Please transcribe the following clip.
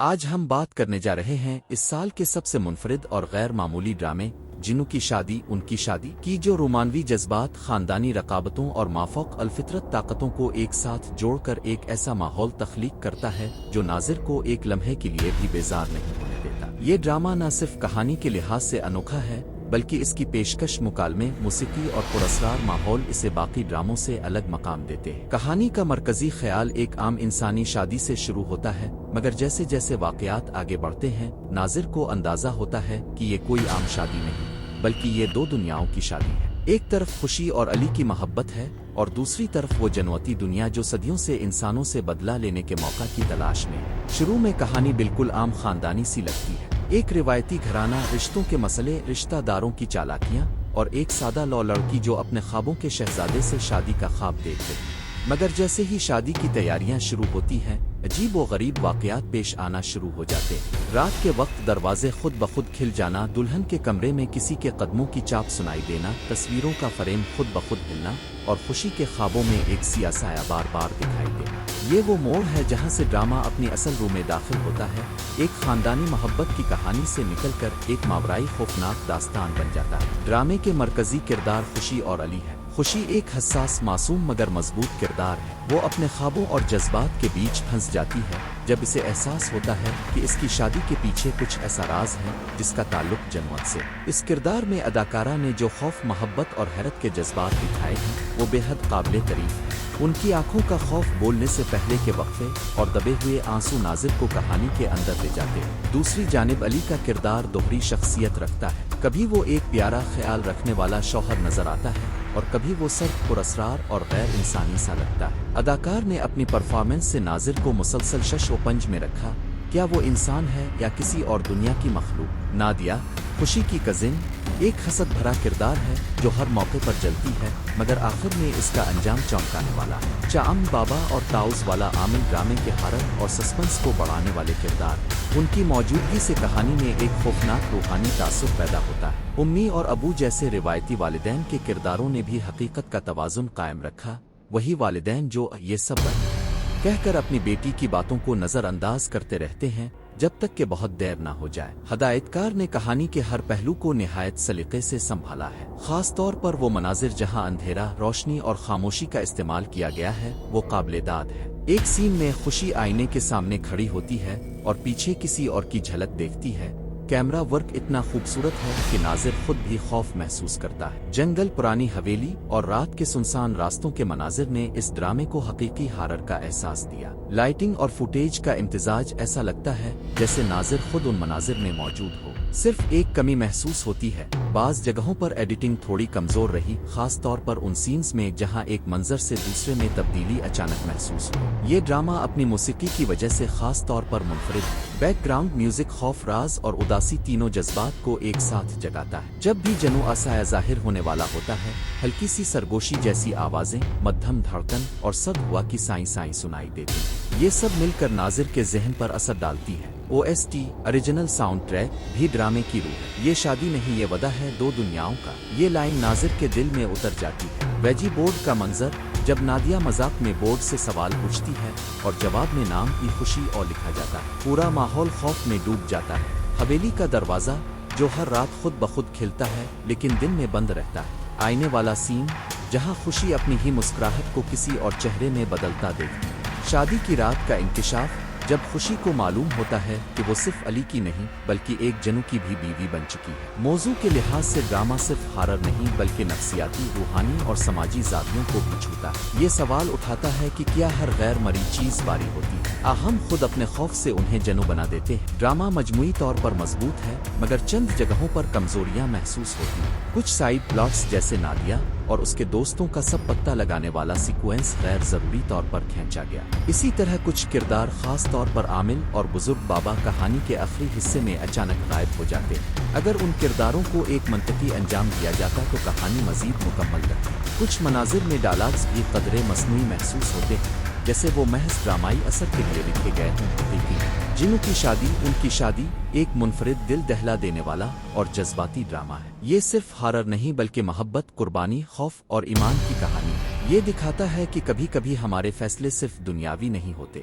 آج ہم بات کرنے جا رہے ہیں اس سال کے سب سے منفرد اور غیر معمولی ڈرامے جنوں کی شادی ان کی شادی کی، جو رومانوی جذبات، خاندانی رقابتوں اور مافوق الفطرت طاقتوں کو ایک ساتھ جوڑ کر ایک ایسا ماحول تخلیق کرتا ہے جو ناظر کو ایک لمحے کے لیے بھی بیزار نہیں ہونے دیتا۔ یہ ڈرامہ نہ صرف کہانی کے لحاظ سے انوکھا ہے بلکہ اس کی پیشکش، مکالمے، موسیقی اور پراسرار ماحول اسے باقی ڈراموں سے الگ مقام دیتے ہیں۔ کہانی کا مرکزی خیال ایک عام انسانی شادی سے شروع ہوتا ہے، مگر جیسے جیسے واقعات آگے بڑھتے ہیں ناظر کو اندازہ ہوتا ہے کہ یہ کوئی عام شادی نہیں بلکہ یہ دو دنیاؤں کی شادی ہے۔ ایک طرف خوشی اور علی کی محبت ہے اور دوسری طرف وہ جنوتی دنیا جو صدیوں سے انسانوں سے بدلہ لینے کے موقع کی تلاش میں ہے۔ شروع میں کہانی بالکل عام خاندانی سی لگتی ہے، ایک روایتی گھرانہ، رشتوں کے مسئلے، رشتہ داروں کی چالاکیاں اور ایک سادہ لو لڑکی جو اپنے خوابوں کے شہزادے سے شادی کا خواب دیکھتے ہیں۔ مگر جیسے ہی شادی کی تیاریاں شروع ہوتی ہیں عجیب و غریب واقعات پیش آنا شروع ہو جاتے ہیں۔ رات کے وقت دروازے خود بخود کھل جانا، دلہن کے کمرے میں کسی کے قدموں کی چاپ سنائی دینا، تصویروں کا فریم خود بخود ہلنا اور خوشی کے خوابوں میں ایک سیاہ سایہ بار بار دکھائی دینا، یہ وہ موڑ ہے جہاں سے ڈرامہ اپنی اصل رو میں داخل ہوتا ہے۔ ایک خاندانی محبت کی کہانی سے نکل کر ایک ماورائی خوفناک داستان بن جاتا ہے۔ ڈرامے کے مرکزی کردار خوشی اور علی ہے۔ خوشی ایک حساس، معصوم مگر مضبوط کردار ہے۔ وہ اپنے خوابوں اور جذبات کے بیچ پھنس جاتی ہے جب اسے احساس ہوتا ہے کہ اس کی شادی کے پیچھے کچھ ایسا راز ہے جس کا تعلق جنوت سے۔ اس کردار میں اداکارہ نے جو خوف، محبت اور حیرت کے جذبات دکھائے ہیں وہ بے حد قابل تعریف ہے۔ ان کی آنکھوں کا خوف، بولنے سے پہلے کے وقفے اور دبے ہوئے آنسو ناظر کو کہانی کے اندر لے جاتے ہیں۔ دوسری جانب علی کا کردار دوہری شخصیت رکھتا ہے، کبھی وہ ایک پیارا خیال رکھنے والا شوہر نظر آتا ہے اور کبھی وہ سخت، پراسرار اور غیر انسانی سا لگتا ہے۔ اداکار نے اپنی پرفارمنس سے ناظر کو مسلسل شش و پنج میں رکھا، کیا وہ انسان ہے یا کسی اور دنیا کی مخلوق؟ نادیہ، خوشی کی کزن، ایک حسد بھرا کردار ہے جو ہر موقع پر جلتی ہے مگر آخر میں اس کا انجام چونکانے والا ہے۔ چام بابا اور تاؤز والا عامل ڈرامے کے حرت اور سسپنس کو بڑھانے والے کردار، ان کی موجودگی سے کہانی میں ایک خوفناک روحانی تعصب پیدا ہوتا ہے۔ امی اور ابو جیسے روایتی والدین کے کرداروں نے بھی حقیقت کا توازن قائم رکھا، وہی والدین جو یہ سب کہہ کر اپنی بیٹی کی باتوں کو نظر انداز کرتے رہتے ہیں جب تک کہ بہت دیر نہ ہو جائے۔ ہدایتکار نے کہانی کے ہر پہلو کو نہایت سلیقے سے سنبھالا ہے، خاص طور پر وہ مناظر جہاں اندھیرا، روشنی اور خاموشی کا استعمال کیا گیا ہے وہ قابل داد ہے۔ ایک سین میں خوشی آئینے کے سامنے کھڑی ہوتی ہے اور پیچھے کسی اور کی جھلک دیکھتی ہے، کیمرہ ورک اتنا خوبصورت ہے کہ ناظر خود بھی خوف محسوس کرتا ہے۔ جنگل، پرانی حویلی اور رات کے سنسان راستوں کے مناظر نے اس ڈرامے کو حقیقی ہارر کا احساس دیا۔ لائٹنگ اور فوٹیج کا امتزاج ایسا لگتا ہے جیسے ناظر خود ان مناظر میں موجود ہو۔ صرف ایک کمی محسوس ہوتی ہے، بعض جگہوں پر ایڈیٹنگ تھوڑی کمزور رہی، خاص طور پر ان سینز میں جہاں ایک منظر سے دوسرے میں تبدیلی اچانک محسوس ہوئی۔ یہ ڈرامہ اپنی موسیقی کی وجہ سے خاص طور پر منفرد ہے۔ بیک گراؤنڈ میوزک خوف، راز اور اداسی تینوں جذبات کو ایک ساتھ جگاتا ہے۔ جب بھی جنو آسایہ ظاہر ہونے والا ہوتا ہے ہلکی سی سرگوشی جیسی آوازیں، مدھم دھڑکن اور سرد ہوا کی سائیں سائیں سنائی دیتی ہیں، یہ سب مل کر ناظر کے ذہن پر اثر ڈالتی ہے۔ OST اوریجنل ساؤنڈ ٹریک بھی ڈرامے کی روح ہے۔ یہ شادی نہیں، یہ وعدہ ہے دو دنیاؤں کا، یہ لائن ناظر کے دل میں اتر جاتی ہے۔ ویجی بورڈ کا منظر، جب نادیہ مذاق میں بورڈ سے سوال پوچھتی ہے اور جواب میں نام کی خوشی اور لکھا جاتا ہے، پورا ماحول خوف میں ڈوب جاتا ہے۔ حویلی کا دروازہ جو ہر رات خود بخود کھلتا ہے لیکن دن میں بند رہتا ہے۔ آئینے والا سین جہاں خوشی اپنی ہی مسکراہٹ کو کسی اور چہرے میں بدلتا دیکھتی ہے۔ شادی کی رات کا انکشاف، جب خوشی کو معلوم ہوتا ہے کہ وہ صرف علی کی نہیں بلکہ ایک جنو کی بھی بیوی بن چکی ہے۔ موضوع کے لحاظ سے ڈرامہ صرف ہارر نہیں بلکہ نفسیاتی، روحانی اور سماجی زاویوں کو بھی چھوتا ہے۔ یہ سوال اٹھاتا ہے کہ کیا ہر غیر مرئی چیز باری ہوتی ہے؟ ہم خود اپنے خوف سے انہیں جنو بنا دیتے ہیں۔ ڈرامہ مجموعی طور پر مضبوط ہے مگر چند جگہوں پر کمزوریاں محسوس ہوتی ہیں۔ کچھ سائیڈ پلاٹس جیسے نادیہ اور اس کے دوستوں کا سب پتہ لگانے والا سیکوینس غیر ضروری طور پر کھینچا گیا۔ اسی طرح کچھ کردار، خاص طور پر عامل اور بزرگ بابا، کہانی کے آخری حصے میں اچانک غائب ہو جاتے ہیں۔ اگر ان کرداروں کو ایک منطقی انجام دیا جاتا تو کہانی مزید مکمل رہتی۔ کچھ مناظر میں ڈائلاگز بھی قدرے مصنوعی محسوس ہوتے ہیں جیسے وہ محض ڈرامائی اثر کے لیے لکھے گئے ہوں۔ لیکن جنوں کی شادی، ان کی شادی ایک منفرد، دل دہلا دینے والا اور جذباتی ڈرامہ ہے۔ یہ صرف ہارر نہیں بلکہ محبت، قربانی، خوف اور ایمان کی کہانی ہے۔ یہ دکھاتا ہے کہ کبھی کبھی ہمارے فیصلے صرف دنیاوی نہیں ہوتے